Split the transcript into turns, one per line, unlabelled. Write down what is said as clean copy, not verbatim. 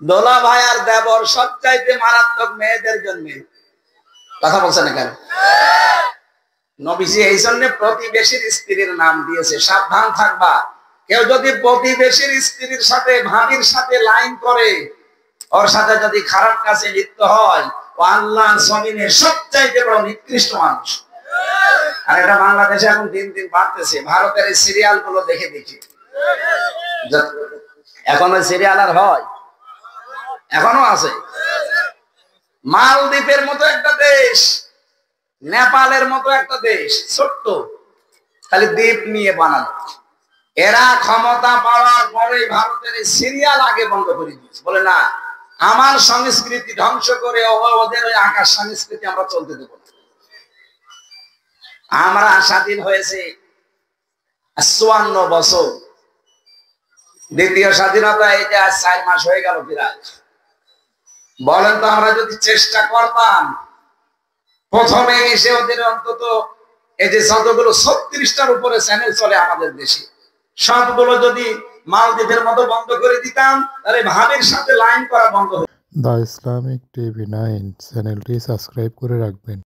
দোলা ভাই আর দেবর সবচাইতে মারাত্মক মেয়েদের জন্য। কথা বলছেন কেন? নবীজি এই জন্য প্রতিবেশীর স্ত্রীর নাম দিয়েছে, সাবধান থাকবা। কেউ যদি প্রতিবেশীর স্ত্রীর সাথে ভাবির সাথে লাইন করে, ওর সাথে যদি খারাপ কাজে লিপ্ত হয়, ও আল্লাহর জমিনে সবচাইতে বড় নিকৃষ্ট মানুষ। আর এটা বাংলাদেশে এখন দিন দিন বাড়তেছে। ভারতের এই সিরিয়াল গুলো দেখে দেখে এখন ওই সিরিয়াল আর হয়? এখনো আছে। মালদ্বীপের মতো একটা দেশ, নেপালের মতো একটা দেশ, ছোট্ট খালি দ্বীপ নিয়ে বানানো, এরা ক্ষমতা পাওয়ার পরে ভারতের এই সিরিয়াল আগে বন্ধ করে দিয়েছে। বলে না, আমার সংস্কৃতি ধ্বংস করে ওদের ওই আকাশ সংস্কৃতি আমরা চলতে দেব না। আমরা স্বাধীন হয়েছে 54 বছর, দ্বিতীয় স্বাধীনতা এই যে আজ 4 মাস হয়ে গেল প্রায়। বলেন তো, আমরা যদি চেষ্টা করতাম প্রথমে এসে ওদের অন্তত এই যে যতগুলো 36টার উপরে চ্যানেল চলে আমাদের দেশে, সবগুলো যদি মালদ্বীপের মতো বন্ধ করে দিতাম, তাহলে ভাবের সাথে লাইন করা বন্ধ হতো।
দ্য ইসলামিক টিভি 9 চ্যানেলটি সাবস্ক্রাইব করে রাখবেন।